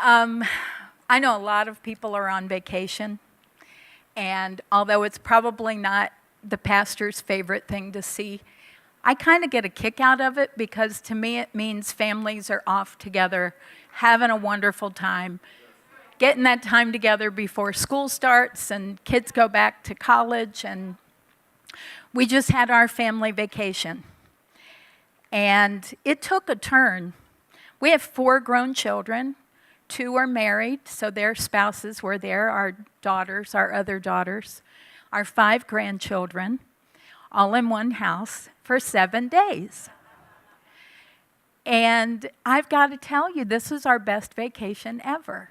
I know a lot of people are on vacation, and although it's probably not the pastor's favorite thing to see, I kind of get a kick out of it because to me it means families are off together, having a wonderful time, getting that time together before school starts and kids go back to college. And we just had our family vacation, and it took a turn. We have 4 grown children. 2 are married, so their spouses were there, our daughters, our other daughters, our 5 grandchildren, all in one house for 7 days. And I've got to tell you, this is our best vacation ever.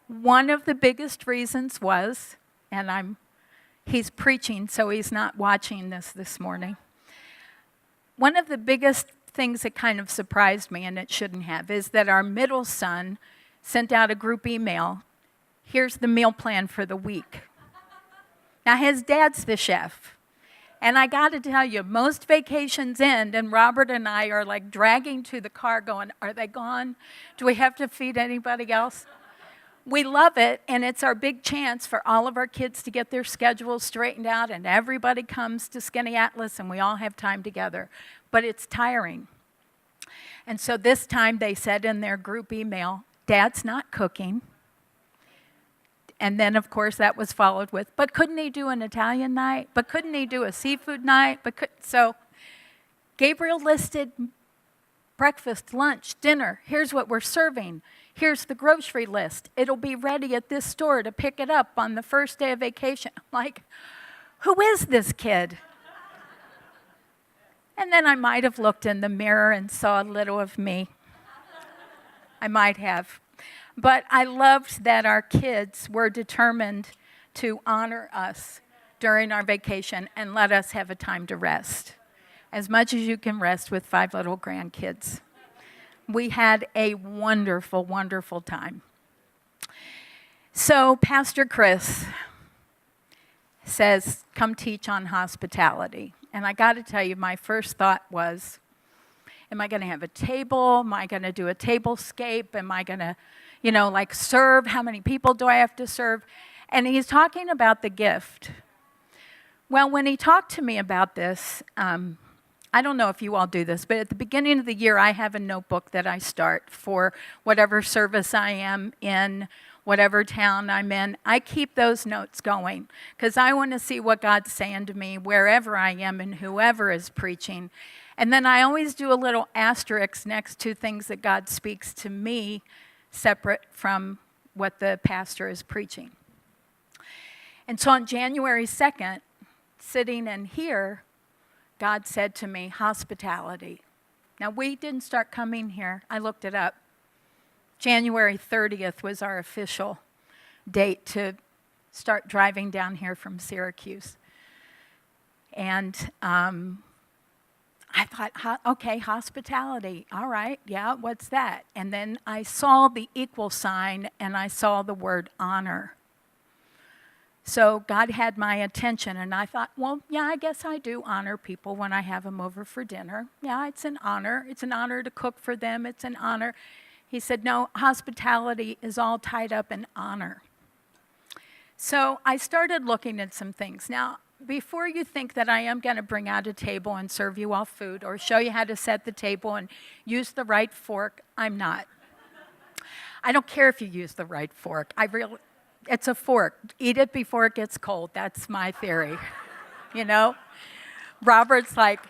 One of the biggest reasons was, and he's preaching, so he's not watching this morning. One of the biggest things that kind of surprised me, and it shouldn't have, is that our middle son sent out a group email. Here's the meal plan for the week. Now, his dad's the chef. And I got to tell you, most vacations end, and Robert and I are like dragging to the car going, are they gone? Do we have to feed anybody else? We love it, and it's our big chance for all of our kids to get their schedules straightened out, and everybody comes to Skinny Atlas, and we all have time together. But it's tiring. And so this time they said in their group email, Dad's not cooking. And then, of course, that was followed with, but couldn't he do an Italian night? But couldn't he do a seafood night? So Gabriel listed breakfast, lunch, dinner. Here's what we're serving. Here's the grocery list. It'll be ready at this store to pick it up on the first day of vacation. I'm like, who is this kid? And then I might have looked in the mirror and saw a little of me. I might have. But I loved that our kids were determined to honor us during our vacation and let us have a time to rest, as much as you can rest with 5 little grandkids. We had a wonderful, wonderful time. So Pastor Chris says, come teach on hospitality. And I got to tell you, my first thought was, am I going to have a table? Am I going to do a tablescape? Am I going to, serve? How many people do I have to serve? And he's talking about the gift. Well, when he talked to me about this, I don't know if you all do this, but at the beginning of the year, I have a notebook that I start for whatever service I am in, whatever town I'm in. I keep those notes going because I want to see what God's saying to me wherever I am and whoever is preaching. And then I always do a little asterisk next to things that God speaks to me separate from what the pastor is preaching. And so on January 2nd, sitting in here, God said to me, hospitality. Now, we didn't start coming here. I looked it up. January 30th was our official date to start driving down here from Syracuse. And I thought, okay, hospitality. All right, yeah, what's that? And then I saw the equal sign, and I saw the word honor. So God had my attention, and I thought, well, yeah, I guess I do honor people when I have them over for dinner. Yeah, it's an honor. It's an honor to cook for them. It's an honor. He said, no, hospitality is all tied up in honor. So I started looking at some things. Now, before you think that I am going to bring out a table and serve you all food or show you how to set the table and use the right fork, I'm not. I don't care if you use the right fork. It's a fork. Eat it before it gets cold. That's my theory. Robert's like,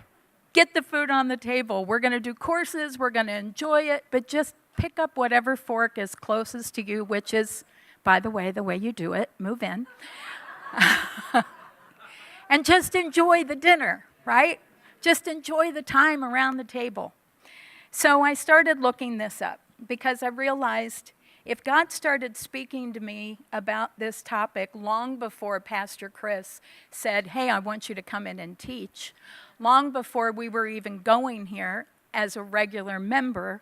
get the food on the table. We're going to do courses. We're going to enjoy it. But just pick up whatever fork is closest to you, which is, by the way you do it. Move in. And just enjoy the dinner, right? Just enjoy the time around the table. So I started looking this up because I realized if God started speaking to me about this topic long before Pastor Chris said, hey, I want you to come in and teach, long before we were even going here as a regular member,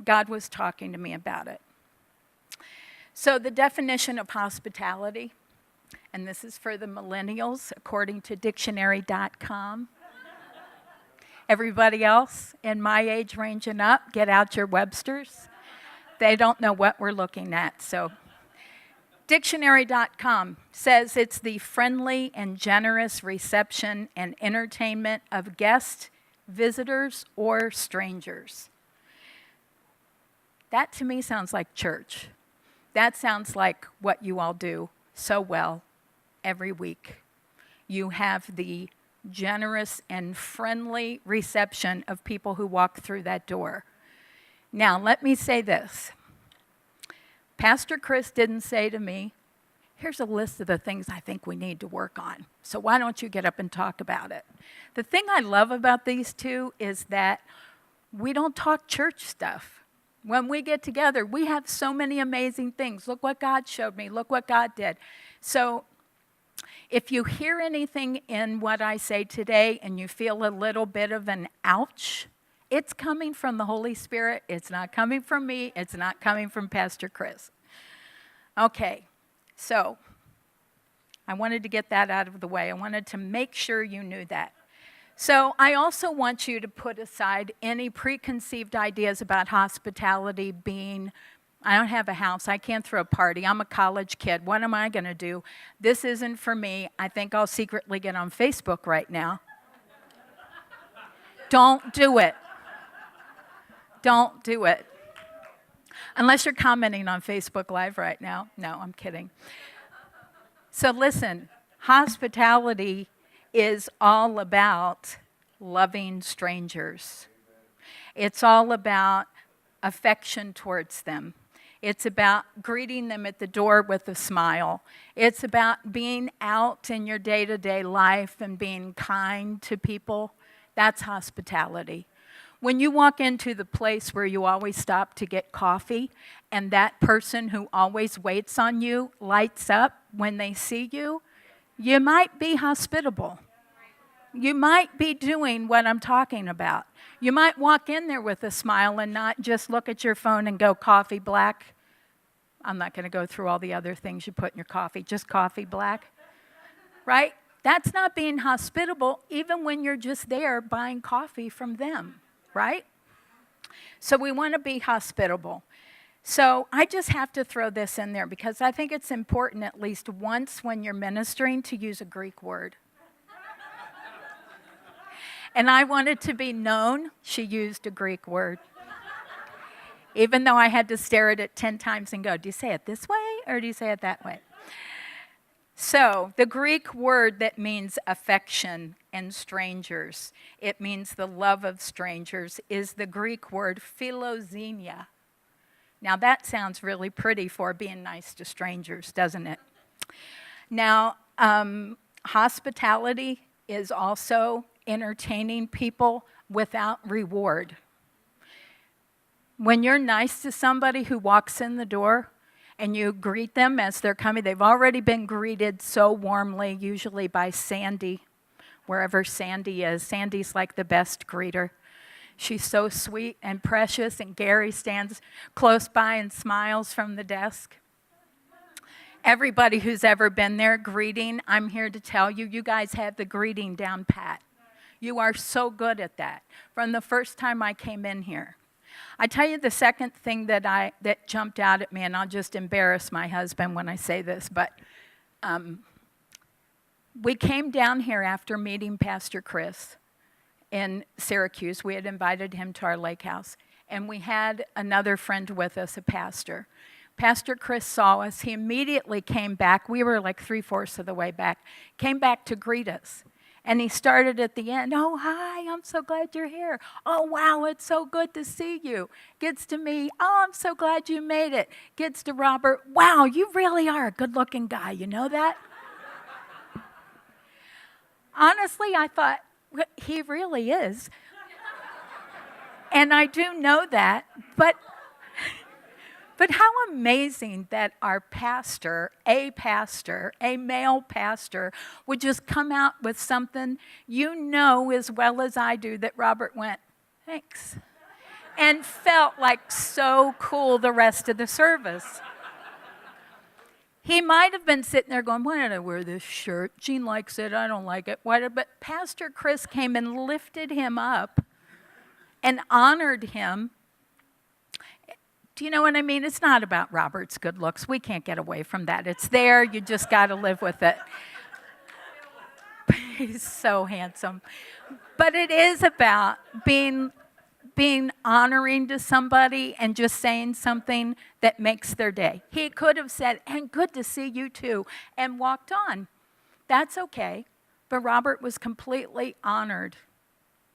God was talking to me about it. So the definition of hospitality, and this is for the millennials, according to dictionary.com. Everybody else in my age range and up, get out your Websters. They don't know what we're looking at. So dictionary.com says it's the friendly and generous reception and entertainment of guests, visitors, or strangers. That to me sounds like church. That sounds like what you all do so well every week. You have the generous and friendly reception of people who walk through that door. Now, let me say this. Pastor Chris didn't say to me, here's a list of the things I think we need to work on. So why don't you get up and talk about it? The thing I love about these two is that we don't talk church stuff. When we get together, we have so many amazing things. Look what God showed me. Look what God did. So if you hear anything in what I say today and you feel a little bit of an ouch, it's coming from the Holy Spirit. It's not coming from me. It's not coming from Pastor Chris. Okay, so I wanted to get that out of the way. I wanted to make sure you knew that. So I also want you to put aside any preconceived ideas about hospitality being, I don't have a house, I can't throw a party, I'm a college kid, what am I going to do? This isn't for me. I think I'll secretly get on Facebook right now. Don't do it. Don't do it. Unless you're commenting on Facebook Live right now. No, I'm kidding. So listen, hospitality is all about loving strangers. It's all about affection towards them. It's about greeting them at the door with a smile. It's about being out in your day-to-day life and being kind to people. That's hospitality. When you walk into the place where you always stop to get coffee and that person who always waits on you lights up when they see you, you might be hospitable. You might be doing what I'm talking about. You might walk in there with a smile and not just look at your phone and go, coffee black. I'm not going to go through all the other things you put in your coffee, just coffee black, right? That's not being hospitable, even when you're just there buying coffee from them, right? So we want to be hospitable. So I just have to throw this in there because I think it's important at least once when you're ministering to use a Greek word. And I wanted to be known, she used a Greek word. Even though I had to stare at it 10 times and go, do you say it this way or do you say it that way? So the Greek word that means affection and strangers, it means the love of strangers, is the Greek word philoxenia. Now that sounds really pretty for being nice to strangers, doesn't it? Now, hospitality is also entertaining people without reward. When you're nice to somebody who walks in the door and you greet them as they're coming, they've already been greeted so warmly, usually by Sandy, wherever Sandy is. Sandy's like the best greeter. She's so sweet and precious, and Gary stands close by and smiles from the desk. Everybody who's ever been there greeting, I'm here to tell you, you guys have the greeting down pat. You are so good at that from the first time I came in here. I tell you the second thing that jumped out at me, and I'll just embarrass my husband when I say this, but we came down here after meeting Pastor Chris in Syracuse. We had invited him to our lake house, and we had another friend with us, a pastor. Pastor Chris saw us. He immediately came back. We were like 3/4 of the way back. Came back to greet us. And he started at the end, oh, hi, I'm so glad you're here. Oh, wow, it's so good to see you. Gets to me, oh, I'm so glad you made it. Gets to Robert, wow, you really are a good-looking guy. You know that? Honestly, I thought, he really is. And I do know that, but how amazing that our pastor, a male pastor, would just come out with something you know as well as I do that Robert went, thanks, and felt like so cool the rest of the service. He might have been sitting there going, why did I wear this shirt? Jean likes it, I don't like it. But Pastor Chris came and lifted him up and honored him Do you know what I mean? It's not about Robert's good looks. We can't get away from that. It's there. You just got to live with it. He's so handsome. But it is about being honoring to somebody and just saying something that makes their day. He could have said, and good to see you too, and walked on. That's okay. But Robert was completely honored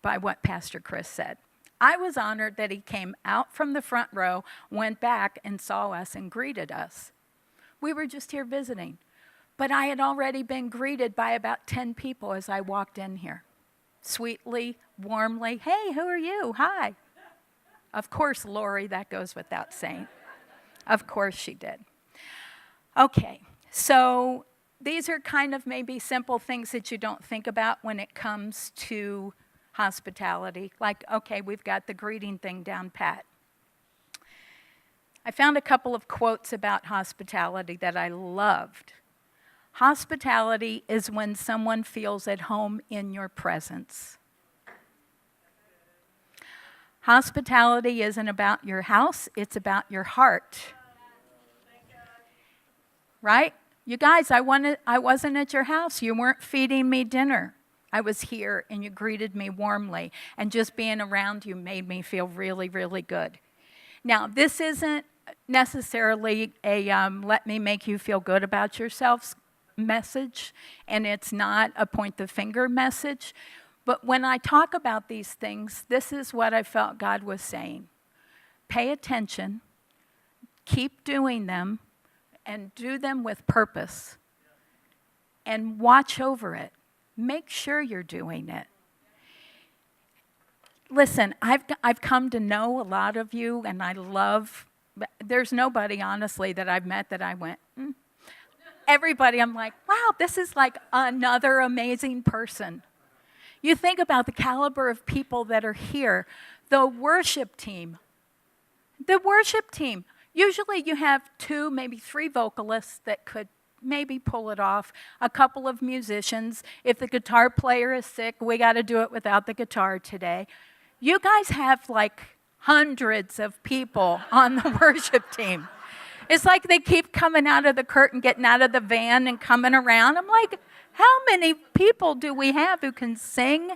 by what Pastor Chris said. I was honored that he came out from the front row, went back and saw us and greeted us. We were just here visiting. But I had already been greeted by about 10 people as I walked in here. Sweetly, warmly, hey, who are you? Hi. Of course, Lori, that goes without saying. Of course she did. Okay, so these are kind of maybe simple things that you don't think about when it comes to hospitality. Like, okay, we've got the greeting thing down pat. I found a couple of quotes about hospitality that I loved. Hospitality is when someone feels at home in your presence. Hospitality isn't about your house, it's about your heart. Right? You guys, I wasn't at your house. You weren't feeding me dinner. I was here and you greeted me warmly. And just being around you made me feel really, really good. Now, this isn't necessarily a let me make you feel good about yourselves message, and it's not a point the finger message. But when I talk about these things, this is what I felt God was saying. Pay attention, keep doing them, and do them with purpose. And watch over it. Make sure you're doing it. Listen, I've come to know a lot of you, and I love, there's nobody, honestly, that I've met that I went, Everybody, I'm like, wow, this is like another amazing person. You think about the caliber of people that are here. The worship team. Usually you have 2, maybe 3 vocalists that could maybe pull it off, a couple of musicians. If the guitar player is sick, we got to do it without the guitar today. You guys have like hundreds of people on the worship team. It's like they keep coming out of the curtain, getting out of the van and coming around. I'm like, how many people do we have who can sing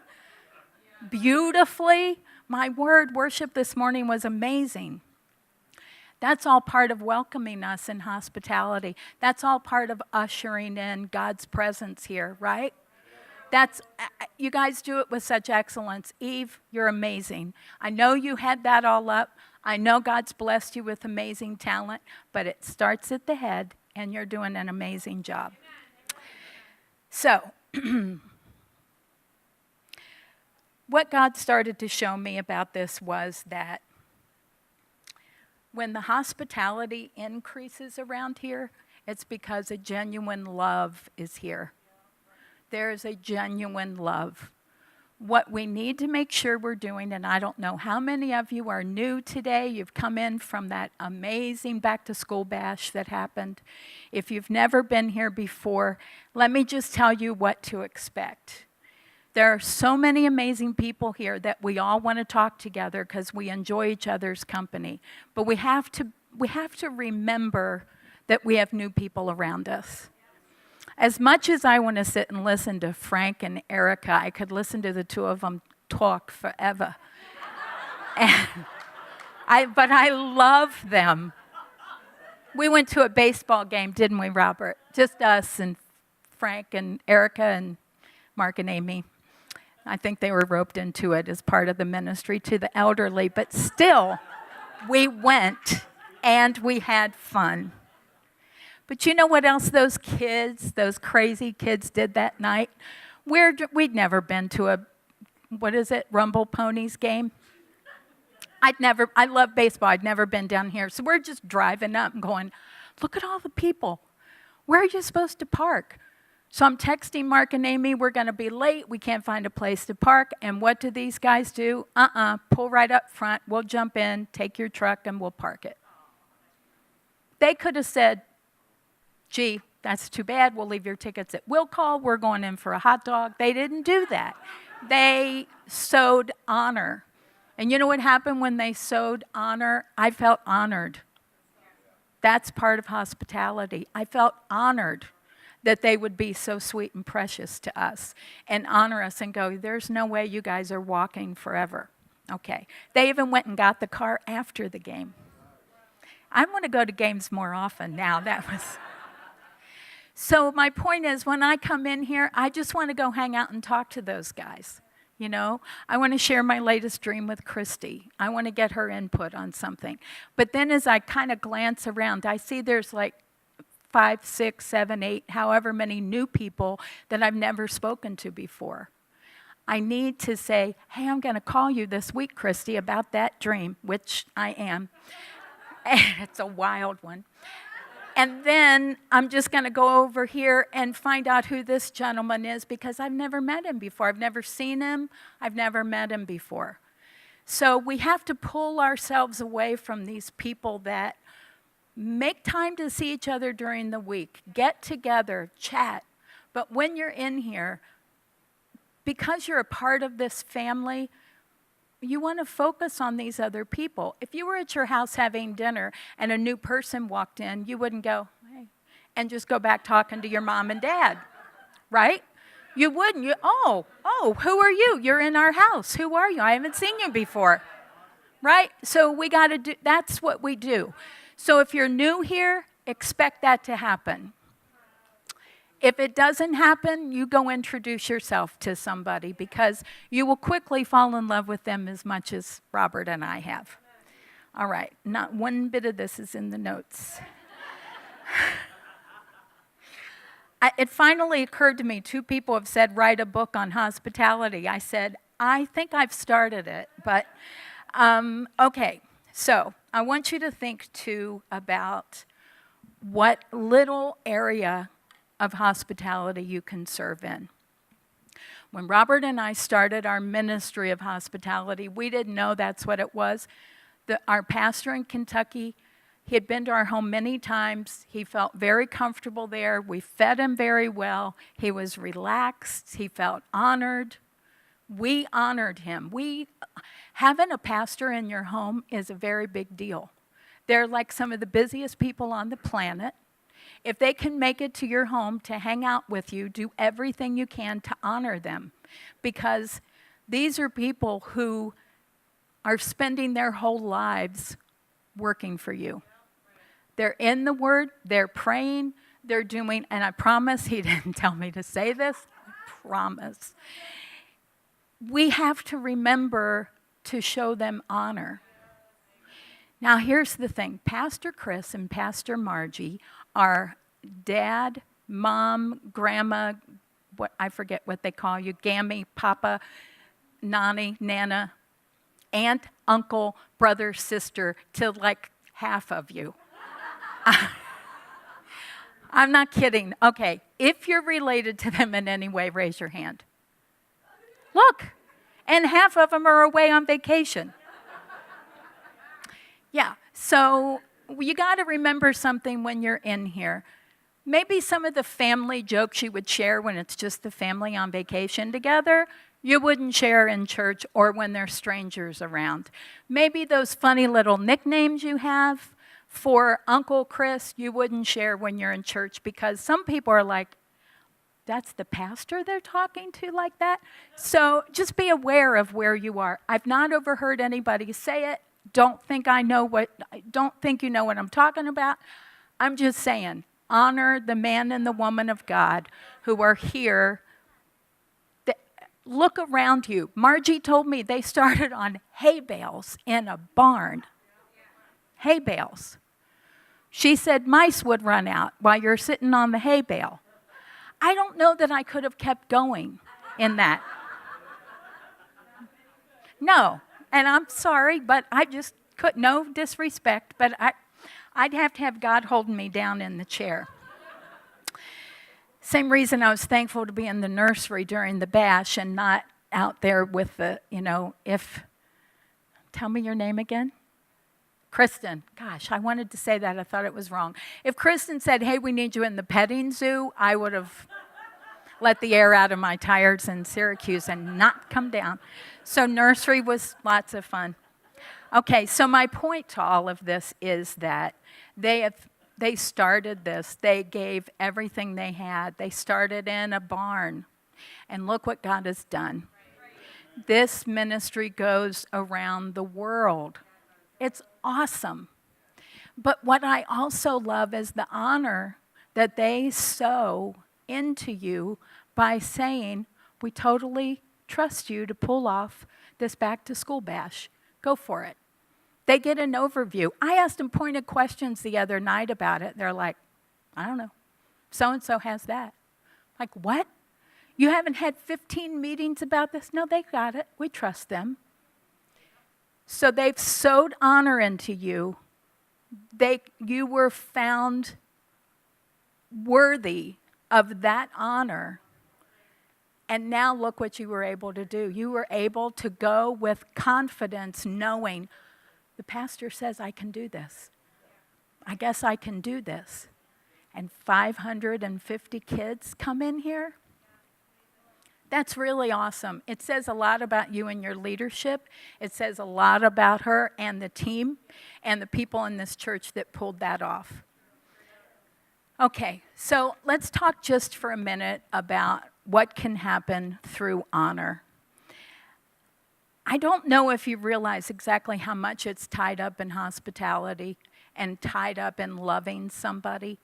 beautifully? My word, worship this morning was amazing. That's all part of welcoming us in hospitality. That's all part of ushering in God's presence here, right? You guys do it with such excellence. Eve, you're amazing. I know you had that all up. I know God's blessed you with amazing talent, but it starts at the head, and you're doing an amazing job. So, what God started to show me about this was that when the hospitality increases around here, it's because a genuine love is here. There is a genuine love. What we need to make sure we're doing, and I don't know how many of you are new today. You've come in from that amazing back-to-school bash that happened. If you've never been here before, let me just tell you what to expect. There are so many amazing people here that we all want to talk together because we enjoy each other's company. But we have to remember that we have new people around us. As much as I want to sit and listen to Frank and Erica, I could listen to the two of them talk forever. But I love them. We went to a baseball game, didn't we, Robert? Just us and Frank and Erica and Mark and Amy. I think they were roped into it as part of the ministry to the elderly, but still, we went and we had fun. But you know what else those crazy kids did that night? We'd never been to a, Rumble Ponies game? I love baseball. I'd never been down here. So we're just driving up and going, look at all the people. Where are you supposed to park? So I'm texting Mark and Amy, we're going to be late. We can't find a place to park. And what do these guys do? Pull right up front. We'll jump in, take your truck, and we'll park it. They could have said, gee, that's too bad. We'll leave your tickets at Will Call. We're going in for a hot dog. They didn't do that. They showed honor. And you know what happened when they sowed honor? I felt honored. That's part of hospitality. I felt honored that they would be so sweet and precious to us and honor us and go, there's no way you guys are walking forever. Okay. They even went and got the car after the game. I want to go to games more often now. So my point is, when I come in here, I just want to go hang out and talk to those guys. You know, I want to share my latest dream with Christy. I want to get her input on something. But then as I kind of glance around, I see there's like 5, 6, 7, 8, however many new people that I've never spoken to before. I need to say, hey, I'm going to call you this week, Christy, about that dream, which I am. And it's a wild one. And then I'm just going to go over here and find out who this gentleman is because I've never met him before. I've never seen him. I've never met him before. So we have to pull ourselves away from these people that make time to see each other during the week, get together, chat. But when you're in here, because you're a part of this family, you want to focus on these other people. If you were at your house having dinner and a new person walked in, you wouldn't go, hey, and just go back talking to your mom and dad, right? You wouldn't. Who are you? You're in our house. Who are you? I haven't seen you before, right? So we got to do, that's what we do. So if you're new here, expect that to happen. If it doesn't happen, you go introduce yourself to somebody because you will quickly fall in love with them as much as Robert and I have. All right, not one bit of this is in the notes. It finally occurred to me, 2 people have said, write a book on hospitality. I said, I think I've started it, but okay. So I want you to think, too, about what little area of hospitality you can serve in. When Robert and I started our ministry of hospitality, we didn't know that's what it was. Our pastor in Kentucky, he had been to our home many times. He felt very comfortable there. We fed him very well. He was relaxed. He felt honored. We honored him. Having a pastor in your home is a very big deal. They're like some of the busiest people on the planet. If they can make it to your home to hang out with you, do everything you can to honor them. Because these are people who are spending their whole lives working for you. They're in the Word, they're praying, they're doing, and I promise he didn't tell me to say this, I promise. We have to remember to show them honor. Now here's the thing, Pastor Chris and Pastor Margie are dad, mom, grandma, I forget what they call you, Gammy, Papa, Nani, Nana, aunt, uncle, brother, sister, to like half of you. I'm not kidding. Okay, if you're related to them in any way, raise your hand. Look, and half of them are away on vacation. Yeah, so you got to remember something when you're in here. Maybe some of the family jokes you would share when it's just the family on vacation together, you wouldn't share in church or when there's strangers around. Maybe those funny little nicknames you have for Uncle Chris, you wouldn't share when you're in church because some people are like, that's the pastor they're talking to like that? So just be aware of where you are. I've not overheard anybody say it. Don't think you know what I'm talking about. I'm just saying, honor the man and the woman of God who are here. Look around you. Margie told me they started on hay bales in a barn. Hay bales. She said mice would run out while you're sitting on the hay bale. I don't know that I could have kept going in that. No. And I'm sorry, but I just couldn't, no disrespect, but I'd have to have God holding me down in the chair. Same reason I was thankful to be in the nursery during the bash and not out there with the, tell me your name again? Kristen. Gosh, I wanted to say that. I thought it was wrong. If Kristen said, hey, we need you in the petting zoo, I would have let the air out of my tires in Syracuse and not come down. So nursery was lots of fun. Okay, so my point to all of this is that they started this. They gave everything they had. They started in a barn. And look what God has done. This ministry goes around the world. It's awesome. But what I also love is the honor that they sow into you by saying, we totally trust you to pull off this back to school bash. Go for it. They get an overview. I asked them pointed questions the other night about it. They're like, I don't know. So-and-so has that. Like, what? You haven't had 15 meetings about this? No, they got it. We trust them. So they've sowed honor into you. You were found worthy of that honor. And now look what you were able to do. You were able to go with confidence knowing, the pastor says I can do this. I guess I can do this. And 550 kids come in here? That's really awesome. It says a lot about you and your leadership. It says a lot about her and the team and the people in this church that pulled that off. Okay, so let's talk just for a minute about what can happen through honor. I don't know if you realize exactly how much it's tied up in hospitality and tied up in loving somebody.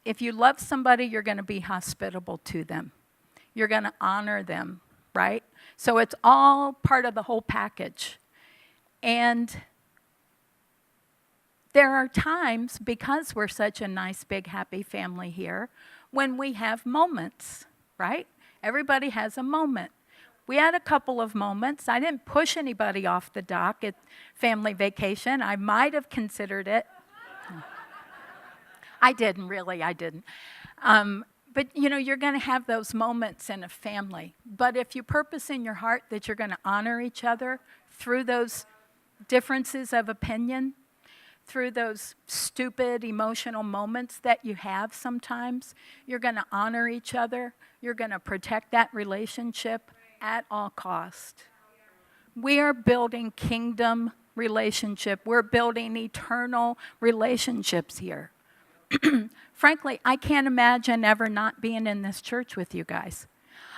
If you love somebody, you're going to be hospitable to them. You're going to honor them, right? So it's all part of the whole package. And there are times, because we're such a nice, big, happy family here, when we have moments, right? Everybody has a moment. We had a couple of moments. I didn't push anybody off the dock at family vacation. I might have considered it. I didn't. But, you're going to have those moments in a family. But if you purpose in your heart that you're going to honor each other through those differences of opinion, through those stupid emotional moments that you have sometimes, you're going to honor each other. You're going to protect that relationship at all cost. We are building kingdom relationship. We're building eternal relationships here. Frankly, I can't imagine ever not being in this church with you guys.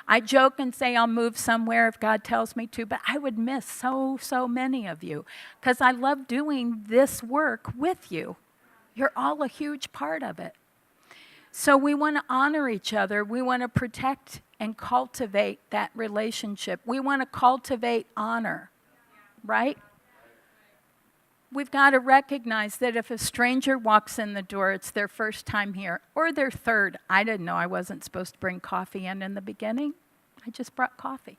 I joke and say I'll move somewhere if God tells me to, but I would miss so many of you because I love doing this work with you. You're all a huge part of it. So we want to honor each other. We want to protect and cultivate that relationship. We want to cultivate honor, right? We've got to recognize that if a stranger walks in the door, it's their first time here, or their third. I didn't know I wasn't supposed to bring coffee in the beginning. I just brought coffee.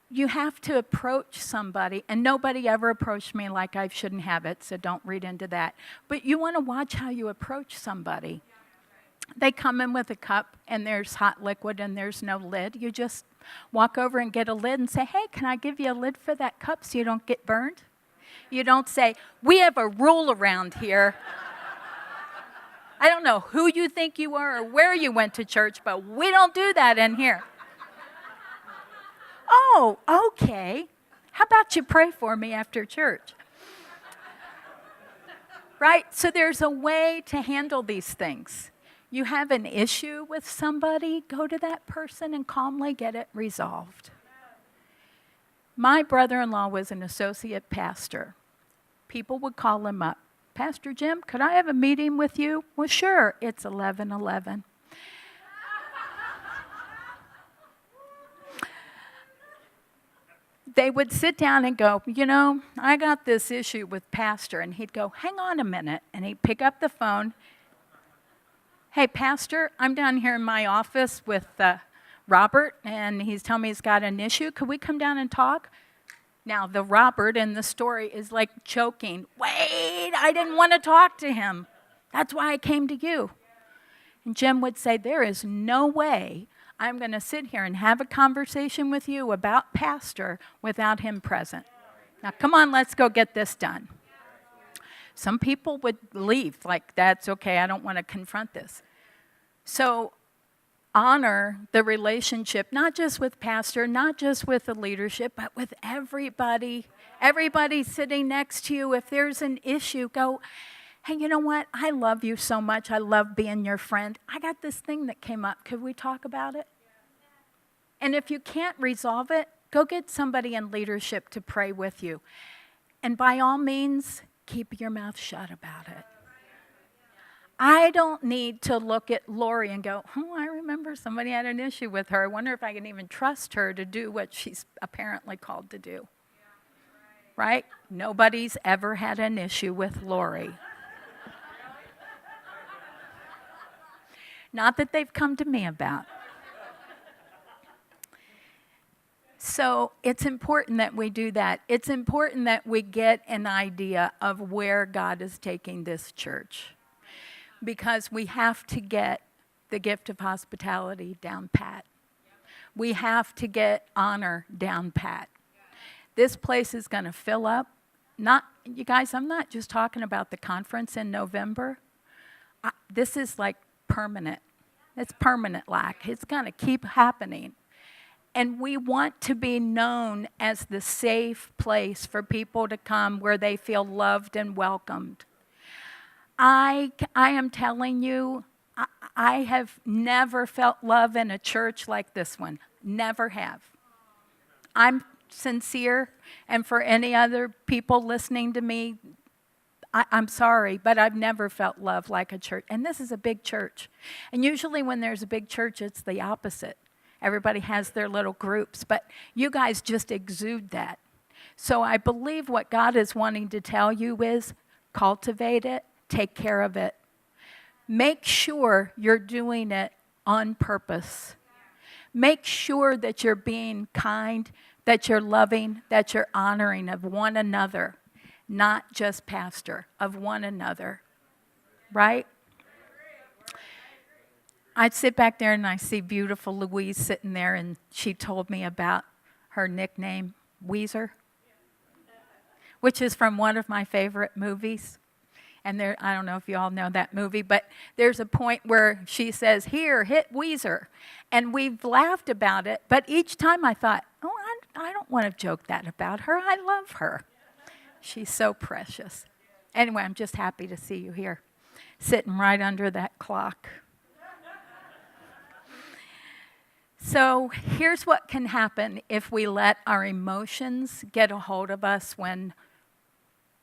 You have to approach somebody, and nobody ever approached me like I shouldn't have it, so don't read into that. But you want to watch how you approach somebody. They come in with a cup, and there's hot liquid, and there's no lid. You just walk over and get a lid and say, hey, can I give you a lid for that cup so you don't get burned? You don't say, we have a rule around here. I don't know who you think you are or where you went to church, but we don't do that in here. Oh, okay. How about you pray for me after church? Right? So there's a way to handle these things. You have an issue with somebody, go to that person and calmly get it resolved. My brother-in-law was an associate pastor. People would call him up. Pastor Jim, could I have a meeting with you? Well, sure. It's 11:11. They would sit down and go, I got this issue with Pastor. And he'd go, hang on a minute. And he'd pick up the phone. Hey, Pastor, I'm down here in my office with Robert, and he's telling me he's got an issue. Could we come down and talk? Now, the Robert in the story is like choking. Wait, I didn't want to talk to him. That's why I came to you. And Jim would say, there is no way I'm going to sit here and have a conversation with you about Pastor without him present. Now, come on, let's go get this done. Some people would leave, like, that's okay, I don't want to confront this. So honor the relationship, not just with pastor, not just with the leadership, but with everybody. Everybody sitting next to you. If there's an issue, go, hey, you know what? I love you so much. I love being your friend. I got this thing that came up. Could we talk about it? And if you can't resolve it, go get somebody in leadership to pray with you. And by all means, keep your mouth shut about it. I don't need to look at Lori and go, oh, I remember somebody had an issue with her. I wonder if I can even trust her to do what she's apparently called to do. Right? Nobody's ever had an issue with Lori. Not that they've come to me about. So it's important that we do that. It's important that we get an idea of where God is taking this church, because we have to get the gift of hospitality down pat. We have to get honor down pat. This place is going to fill up. You guys, I'm not just talking about the conference in November. This is like permanent. It's permanent lack. It's going to keep happening. And we want to be known as the safe place for people to come where they feel loved and welcomed. I am telling you, I have never felt love in a church like this one. Never have. I'm sincere, and for any other people listening to me, I'm sorry, but I've never felt love like a church. And this is a big church. And usually when there's a big church, it's the opposite. Everybody has their little groups, but you guys just exude that. So I believe what God is wanting to tell you is cultivate it, take care of it. Make sure you're doing it on purpose. Make sure that you're being kind, that you're loving, that you're honoring of one another, not just pastor, of one another, right? I'd sit back there and I see beautiful Louise sitting there, and she told me about her nickname, Weezer, which is from one of my favorite movies. And I don't know if you all know that movie, but there's a point where she says, here, hit Weezer. And we've laughed about it, but each time I thought, oh, I don't want to joke that about her. I love her. She's so precious. Anyway, I'm just happy to see you here, sitting right under that clock. So here's what can happen if we let our emotions get a hold of us when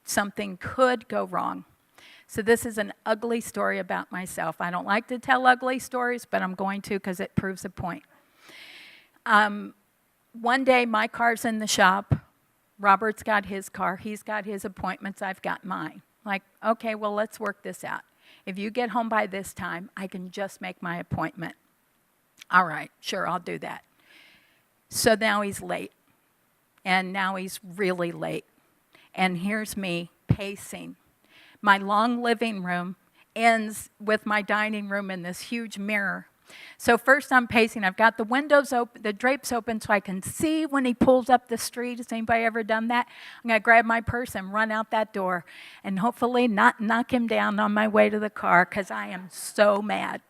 something could go wrong. So this is an ugly story about myself. I don't like to tell ugly stories, but I'm going to because it proves a point. One day, my car's in the shop. Robert's got his car. He's got his appointments. I've got mine. Like, okay, well, let's work this out. If you get home by this time, I can just make my appointment. All right, sure, I'll do that. So now he's late. And now he's really late. And here's me pacing. My long living room ends with my dining room in this huge mirror. So first I'm pacing. I've got the windows open, the drapes open so I can see when he pulls up the street. Has anybody ever done that? I'm going to grab my purse and run out that door and hopefully not knock him down on my way to the car because I am so mad.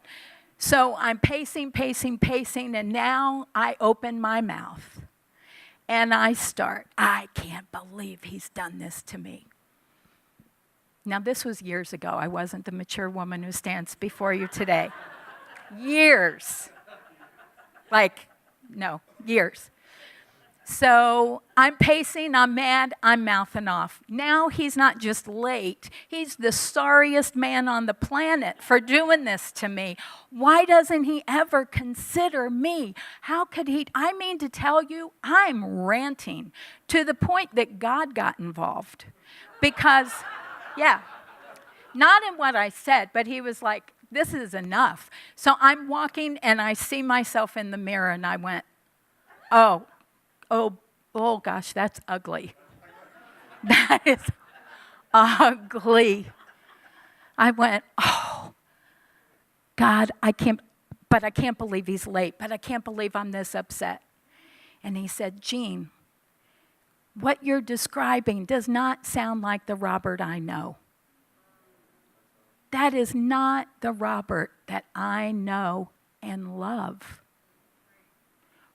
So I'm pacing, and now I open my mouth and I start, I can't believe he's done this to me. Now, this was years ago. I wasn't the mature woman who stands before you today. Years. Years. So I'm pacing, I'm mad, I'm mouthing off. Now he's not just late, he's the sorriest man on the planet for doing this to me. Why doesn't he ever consider me? How could he? I mean to tell you, I'm ranting to the point that God got involved. Because, yeah, not in what I said, but he was like, this is enough. So I'm walking and I see myself in the mirror and I went, oh gosh, that's ugly. That is ugly. I went, oh, God, I can't believe he's late, but I can't believe I'm this upset. And he said, Jean, what you're describing does not sound like the Robert I know. That is not the Robert that I know and love.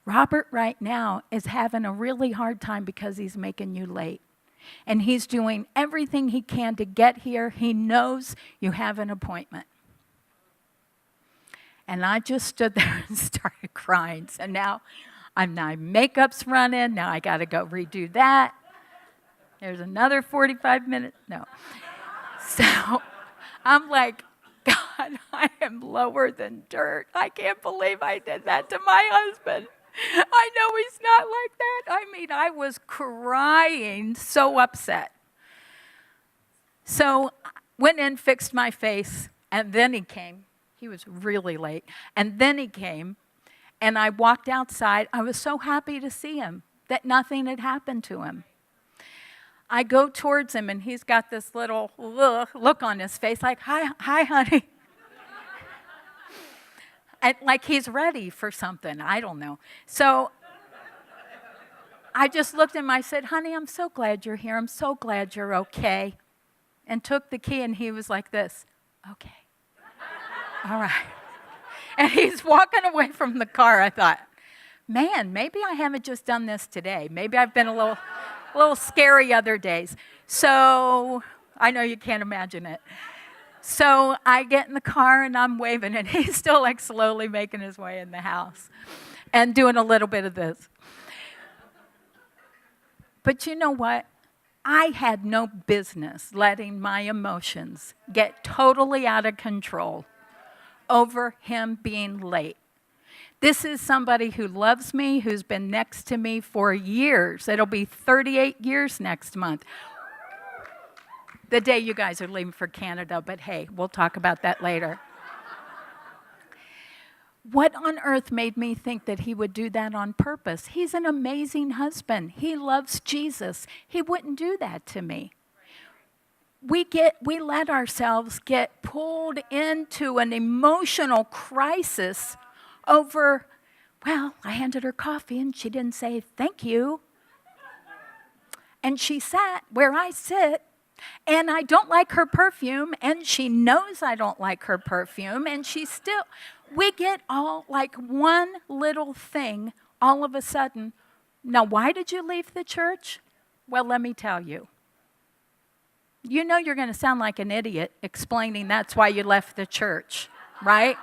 Robert right now is having a really hard time because he's making you late. And he's doing everything he can to get here. He knows you have an appointment. And I just stood there and started crying. So now my makeup's running. Now I got to go redo that. There's another 45 minutes. No. So I'm like, God, I am lower than dirt. I can't believe I did that to my husband. I know he's not like that. I mean, I was crying, so upset. So went in, fixed my face, and then he came. He was really late. And then he came, and I walked outside. I was so happy to see him, that nothing had happened to him. I go towards him, and he's got this little look on his face, like, hi, honey. And like he's ready for something. I don't know. So I just looked at him. I said, honey, I'm so glad you're here. I'm so glad you're okay. And took the key, and he was like this, okay. All right. And he's walking away from the car. I thought, man, maybe I haven't just done this today. Maybe I've been a little scary other days. So I know you can't imagine it. So I get in the car and I'm waving, and he's still like slowly making his way in the house and doing a little bit of this. But you know what? I had no business letting my emotions get totally out of control over him being late. This is somebody who loves me, who's been next to me for years. It'll be 38 years next month. The day you guys are leaving for Canada, but hey, we'll talk about that later. What on earth made me think that he would do that on purpose? He's an amazing husband. He loves Jesus. He wouldn't do that to me. We let ourselves get pulled into an emotional crisis over, well, I handed her coffee and she didn't say thank you. And she sat where I sit. And I don't like her perfume, and she knows I don't like her perfume, and we get all like one little thing all of a sudden. Now, why did you leave the church? Well, let me tell you. You know you're going to sound like an idiot explaining that's why you left the church, right?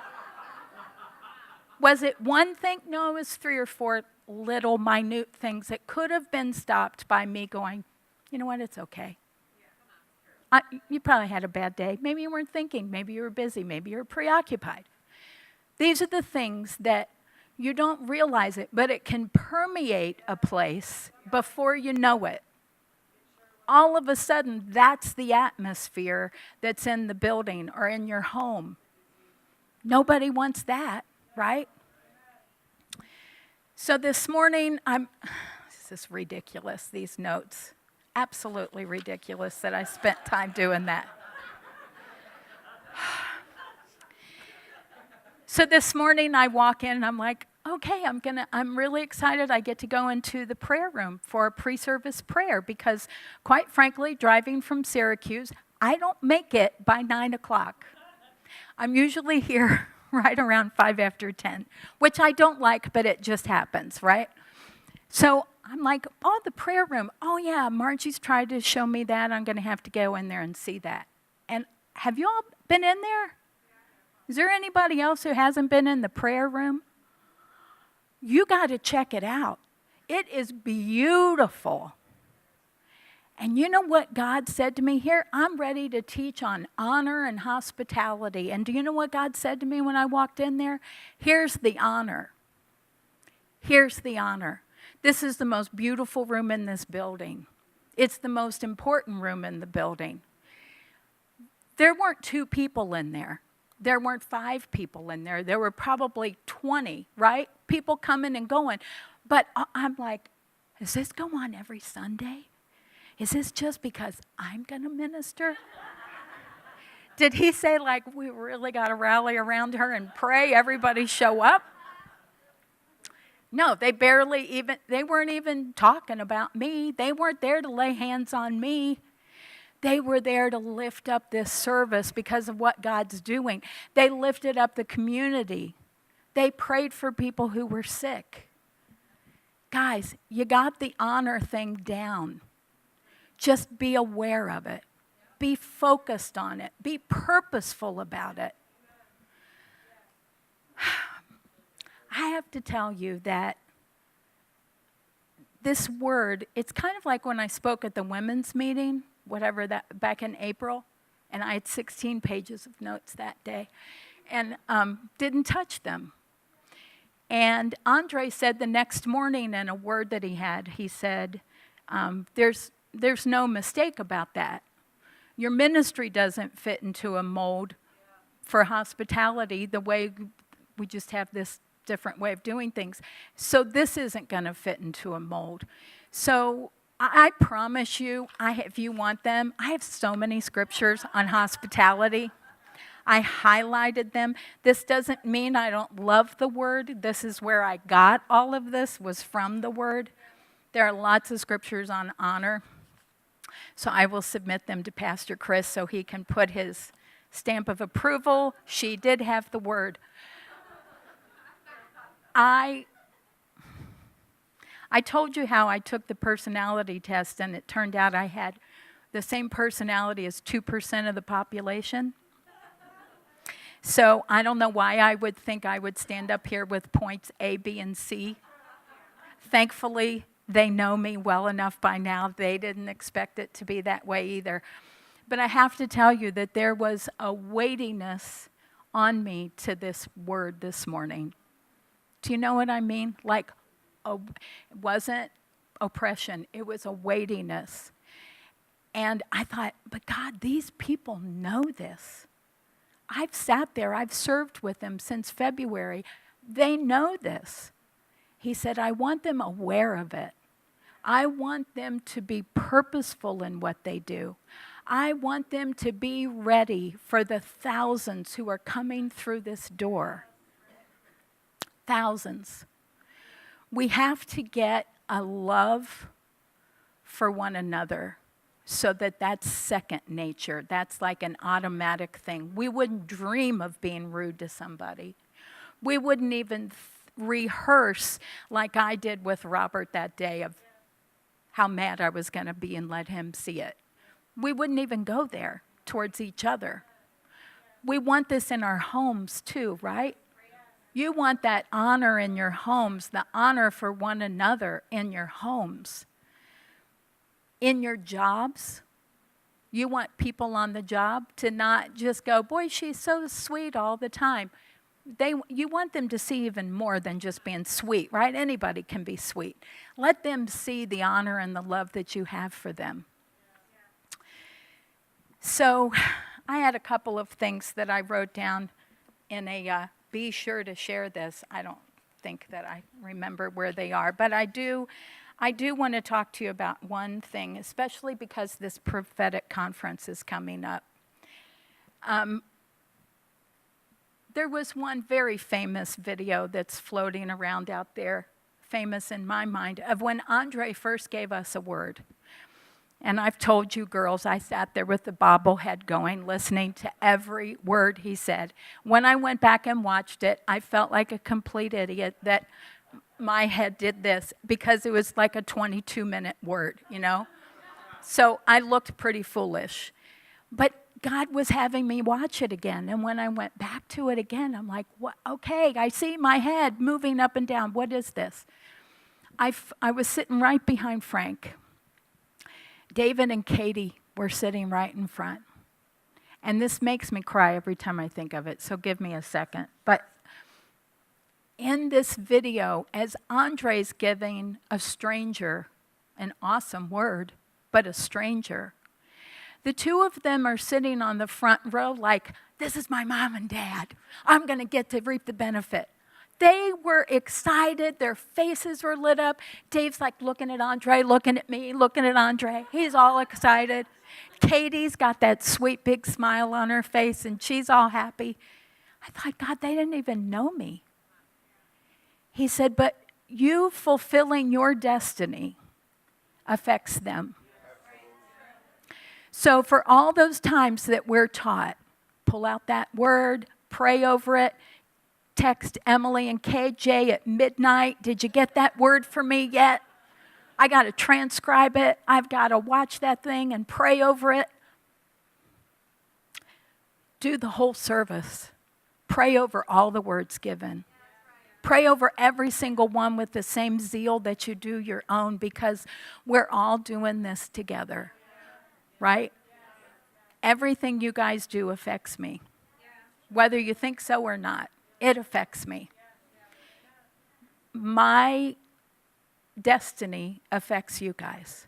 Was it one thing? No, it was 3 or 4 little minute things that could have been stopped by me going, you know what, it's okay. You probably had a bad day. Maybe you weren't thinking. Maybe you were busy. Maybe you were preoccupied. These are the things that you don't realize it, but it can permeate a place before you know it. All of a sudden, that's the atmosphere that's in the building or in your home. Nobody wants that, right? So this morning, this is ridiculous, these notes. Absolutely ridiculous that I spent time doing that. So this morning I walk in and I'm like, okay, I'm really excited. I get to go into the prayer room for a pre-service prayer because, quite frankly, driving from Syracuse, I don't make it by 9 o'clock. I'm usually here right around 5 after 10, which I don't like, but it just happens, right? So I'm like, oh, the prayer room. Oh, yeah, Margie's tried to show me that. I'm going to have to go in there and see that. And have you all been in there? Is there anybody else who hasn't been in the prayer room? You got to check it out. It is beautiful. And you know what God said to me here? I'm ready to teach on honor and hospitality. And do you know what God said to me when I walked in there? Here's the honor. Here's the honor. This is the most beautiful room in this building. It's the most important room in the building. There weren't 2 people in there. There weren't 5 people in there. There were probably 20, right? People coming and going. But I'm like, does this go on every Sunday? Is this just because I'm going to minister? Did he say, like, we really got to rally around her and pray, everybody show up? No, they weren't even talking about me. They weren't there to lay hands on me. They were there to lift up this service because of what God's doing. They lifted up the community. They prayed for people who were sick. Guys, you got the honor thing down. Just be aware of it. Be focused on it. Be purposeful about it. I have to tell you that this word, it's kind of like when I spoke at the women's meeting, whatever that, back in April, and I had 16 pages of notes that day, and didn't touch them. And Andre said the next morning in a word that he had, he said, there's no mistake about that. Your ministry doesn't fit into a mold for hospitality the way we just have this different way of doing things. So this isn't going to fit into a mold. So I promise you, if you want them, I have so many scriptures on hospitality. I highlighted them. This doesn't mean I don't love the word. This is where I got all of this, was from the word. There are lots of scriptures on honor. So I will submit them to Pastor Chris so he can put his stamp of approval. She did have the word. I told you how I took the personality test, and it turned out I had the same personality as 2% of the population. So I don't know why I would think I would stand up here with points A, B, and C. Thankfully, they know me well enough by now. They didn't expect it to be that way either. But I have to tell you that there was a weightiness on me to this word this morning. Do you know what I mean? Like, it wasn't oppression. It was a weightiness. And I thought, but God, these people know this. I've sat there. I've served with them since February. They know this. He said, I want them aware of it. I want them to be purposeful in what they do. I want them to be ready for the thousands who are coming through this door. Thousands. We have to get a love for one another so that that's second nature. That's like an automatic thing. We wouldn't dream of being rude to somebody. We wouldn't even rehearse like I did with Robert that day of how mad I was going to be and let him see it. We wouldn't even go there towards each other. We want this in our homes too, right? You want that honor in your homes, the honor for one another in your homes. In your jobs, you want people on the job to not just go, boy, she's so sweet all the time. You want them to see even more than just being sweet, right? Anybody can be sweet. Let them see the honor and the love that you have for them. So I had a couple of things that I wrote down in a be sure to share this. I don't think that I remember where they are, but I do want to talk to you about one thing, especially because this prophetic conference is coming up. There was one very famous video that's floating around out there, famous in my mind, of when Andre first gave us a word. And I've told you girls, I sat there with the bobblehead going, listening to every word he said. When I went back and watched it, I felt like a complete idiot that my head did this because it was like a 22-minute word, you know? So I looked pretty foolish. But God was having me watch it again. And when I went back to it again, I'm like, what? Okay, I see my head moving up and down. What is this? I was sitting right behind Frank. David and Katie were sitting right in front. And this makes me cry every time I think of it, so give me a second. But in this video, as Andre's giving a stranger an awesome word, but a stranger, the two of them are sitting on the front row like, this is my mom and dad. I'm going to get to reap the benefit. They were excited. Their faces were lit up. Dave's like looking at Andre, looking at me, looking at Andre. He's all excited. Katie's got that sweet big smile on her face, and she's all happy. I thought, God, they didn't even know me. He said, but you fulfilling your destiny affects them. So for all those times that we're taught, pull out that word, pray over it, text Emily and KJ at midnight. Did you get that word for me yet? I got to transcribe it. I've got to watch that thing and pray over it. Do the whole service. Pray over all the words given. Pray over every single one with the same zeal that you do your own, because we're all doing this together, right? Everything you guys do affects me. Whether you think so or not, it affects me. My destiny affects you guys.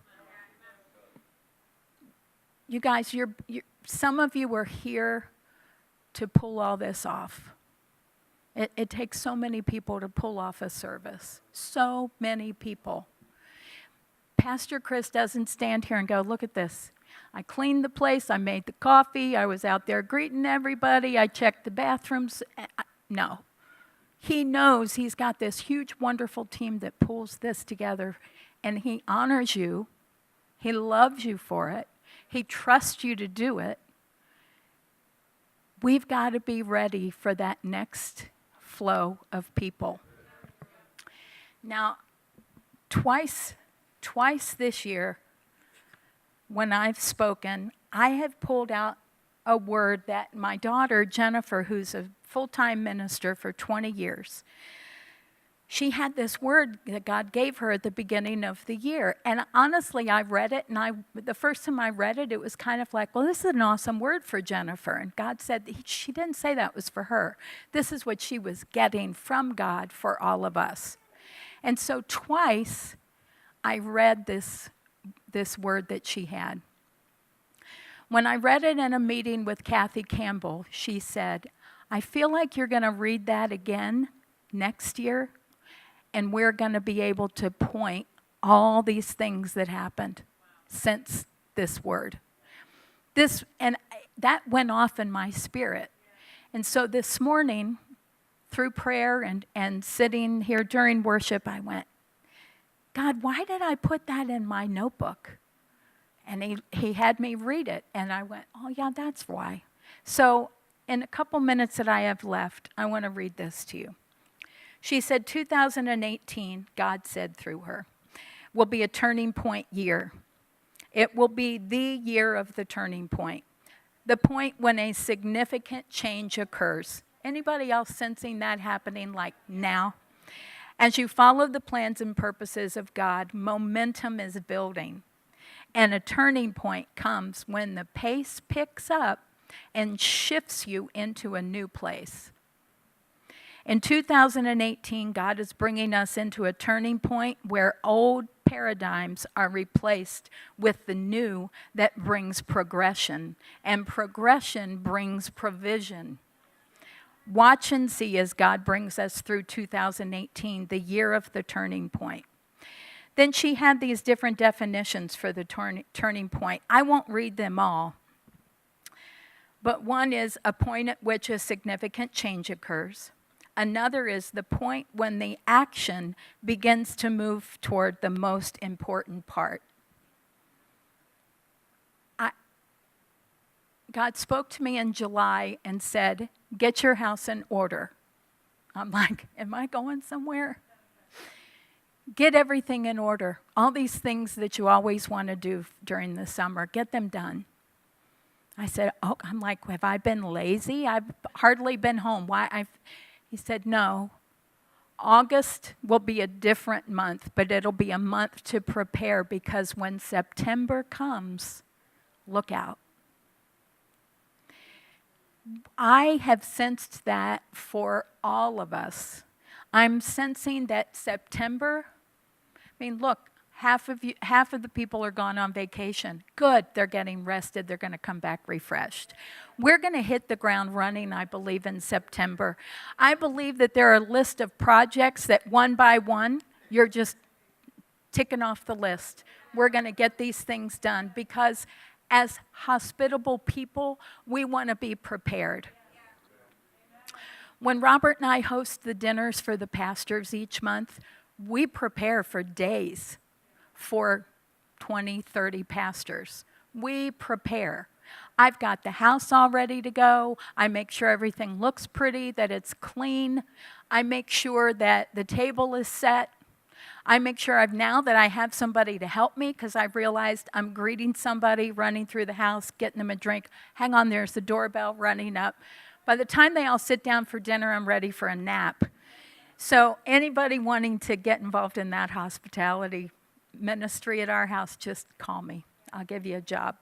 You guys, some of you are here to pull all this off. It takes so many people to pull off a service. So many people. Pastor Chris doesn't stand here and go, look at this. I cleaned the place. I made the coffee. I was out there greeting everybody. I checked the bathrooms. No. He knows he's got this huge, wonderful team that pulls this together, and he honors you. He loves you for it. He trusts you to do it. We've got to be ready for that next flow of people. Now, twice this year, when I've spoken, I have pulled out a word that my daughter, Jennifer, who's a full-time minister for 20 years, she had this word that God gave her at the beginning of the year. And honestly, I read it, and the first time I read it, it was kind of like, well, this is an awesome word for Jennifer. And God said, she didn't say that was for her. This is what she was getting from God for all of us. And so twice, I read this word that she had. When I read it in a meeting with Kathy Campbell, she said, I feel like you're going to read that again next year, and we're going to be able to point all these things that happened since this word. And that went off in my spirit. And so this morning, through prayer and sitting here during worship, I went, God, why did I put that in my notebook? And he had me read it, and I went, oh yeah, that's why. So in a couple minutes that I have left, I want to read this to you. She said 2018, God said through her, will be a turning point year. It will be the year of the turning point. The point when a significant change occurs. Anybody else sensing that happening like now? As you follow the plans and purposes of God, momentum is building. And a turning point comes when the pace picks up and shifts you into a new place. In 2018, God is bringing us into a turning point where old paradigms are replaced with the new that brings progression, and progression brings provision. Watch and see as God brings us through 2018, the year of the turning point. Then she had these different definitions for the turning point. I won't read them all, but one is a point at which a significant change occurs. Another is the point when the action begins to move toward the most important part. God spoke to me in July and said, get your house in order. I'm like, am I going somewhere? Get everything in order. All these things that you always want to do during the summer, get them done. I said, I'm like, have I been lazy? I've hardly been home. Why? He said, no. August will be a different month, but it'll be a month to prepare, because when September comes, look out. I have sensed that for all of us. I'm sensing that September, look, half of the people are gone on vacation. Good, they're getting rested. They're going to come back refreshed. We're going to hit the ground running, I believe, in September. I believe that there are a list of projects that one by one, you're just ticking off the list. We're going to get these things done because as hospitable people, we want to be prepared. When Robert and I host the dinners for the pastors each month, we prepare for days for 20, 30 pastors. We prepare. I've got the house all ready to go. I make sure everything looks pretty, that it's clean. I make sure that the table is set. I make sure now that I have somebody to help me, because I've realized I'm greeting somebody, running through the house, getting them a drink. Hang on, there's the doorbell running up. By the time they all sit down for dinner, I'm ready for a nap. So anybody wanting to get involved in that hospitality ministry at our house, just call me. I'll give you a job.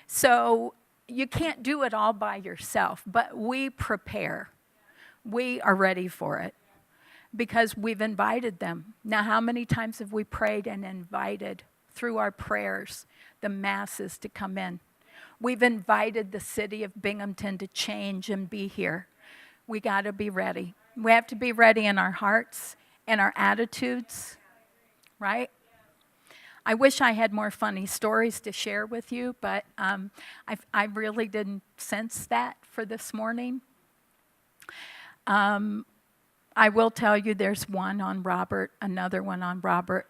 So you can't do it all by yourself, but we prepare. We are ready for it because we've invited them. Now, how many times have we prayed and invited through our prayers the masses to come in? We've invited the city of Binghamton to change and be here. We got to be ready. We have to be ready in our hearts and our attitudes, right? I wish I had more funny stories to share with you, but I really didn't sense that for this morning. I will tell you there's one on Robert, another one on Robert.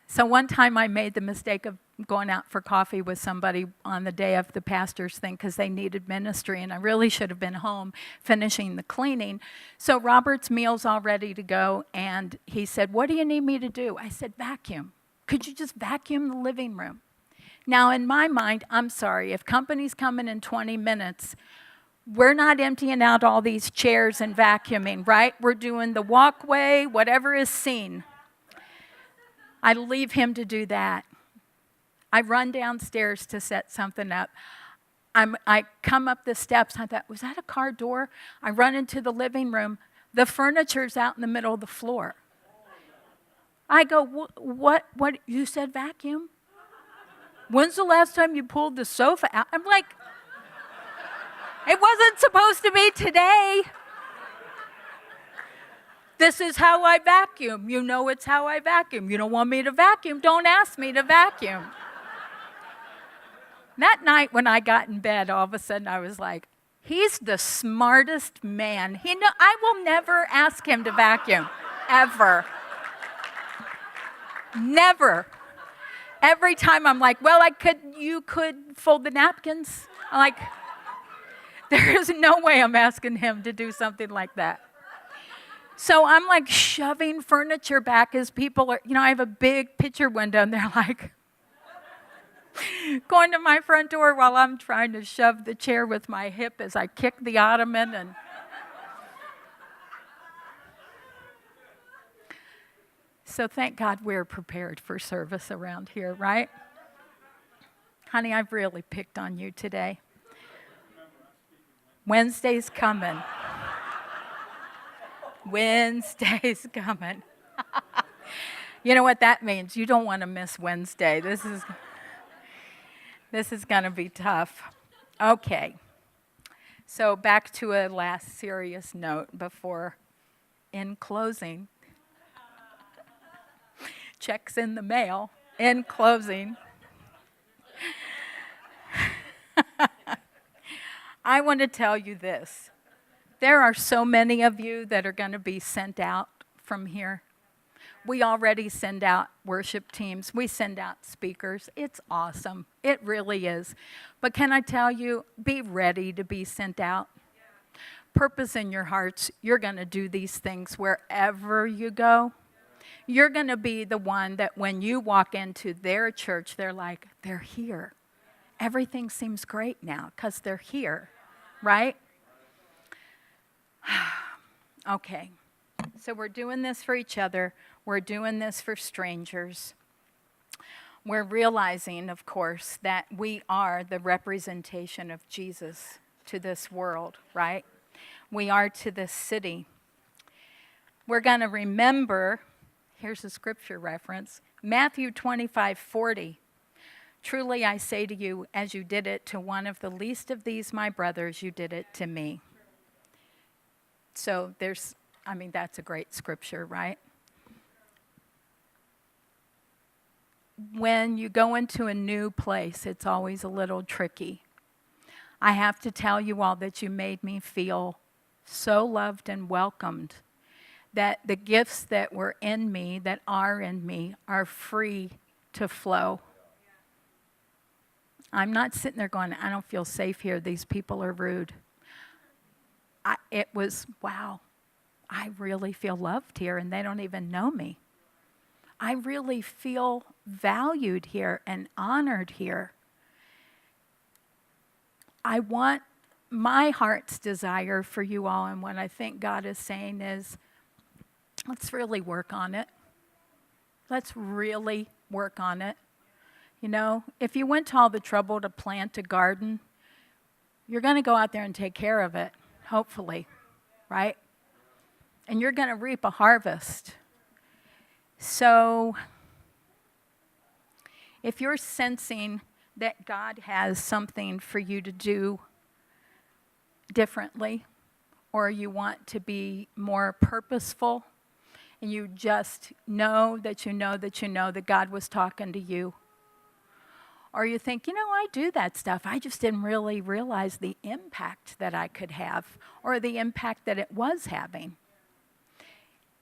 So one time I made the mistake of going out for coffee with somebody on the day of the pastor's thing because they needed ministry, and I really should have been home finishing the cleaning. So Robert's meal's all ready to go, and he said, "What do you need me to do?" I said, "Vacuum. Could you just vacuum the living room?" Now, in my mind, I'm sorry, if company's coming in 20 minutes, we're not emptying out all these chairs and vacuuming, right? We're doing the walkway, whatever is seen. I leave him to do that. I run downstairs to set something up. I come up the steps. I thought, was that a car door? I run into the living room. The furniture's out in the middle of the floor. I go, what? You said vacuum? When's the last time you pulled the sofa out? I'm like, it wasn't supposed to be today. This is how I vacuum. You know it's how I vacuum. You don't want me to vacuum? Don't ask me to vacuum. That night when I got in bed, all of a sudden I was like, he's the smartest man. I will never ask him to vacuum, ever. Never. Every time I'm like, well, you could fold the napkins. I'm like, there is no way I'm asking him to do something like that. So I'm like shoving furniture back as people are, I have a big picture window and they're like going to my front door while I'm trying to shove the chair with my hip as I kick the ottoman. And so thank God we're prepared for service around here, right? Honey, I've really picked on you today. Wednesday's coming. Wednesday's coming. You know what that means? You don't want to miss Wednesday. This is going to be tough. Okay. So back to a last serious note before, in closing, checks in the mail. In closing, I want to tell you this. There are so many of you that are going to be sent out from here. We already send out worship teams. We send out speakers. It's awesome. It really is. But can I tell you, be ready to be sent out. Purpose in your hearts. You're going to do these things wherever you go. You're going to be the one that when you walk into their church, they're like, they're here. Everything seems great now because they're here, right? Okay, so we're doing this for each other. We're doing this for strangers. We're realizing, of course, that we are the representation of Jesus to this world, right? We are to this city. We're going to remember, here's a scripture reference, Matthew 25:40. Truly I say to you, as you did it to one of the least of these my brothers, you did it to me. So that's a great scripture, right? When you go into a new place, it's always a little tricky. I have to tell you all that you made me feel so loved and welcomed, that the gifts that were in me, that are in me, are free to flow. I'm not sitting there going, I don't feel safe here. These people are rude. It was, wow, I really feel loved here, and they don't even know me. I really feel valued here and honored here. I want my heart's desire for you all, and what I think God is saying is, let's really work on it. Let's really work on it. You know, if you went to all the trouble to plant a garden, you're going to go out there and take care of it, hopefully, right? And you're going to reap a harvest. So, if you're sensing that God has something for you to do differently, or you want to be more purposeful, and you just know that you know that you know that God was talking to you, or you think, you know, I do that stuff, I just didn't really realize the impact that I could have, or the impact that it was having.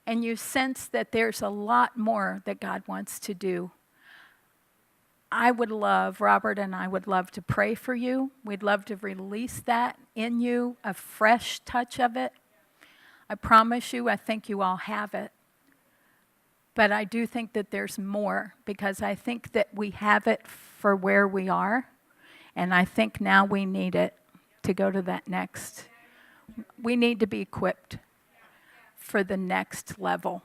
And you sense that there's a lot more that God wants to do. Robert and I would love to pray for you. We'd love to release that in you, a fresh touch of it. I promise you, I think you all have it. But I do think that there's more, because I think that we have it for where we are, and I think now we need it to go to that next. We need to be equipped for the next level.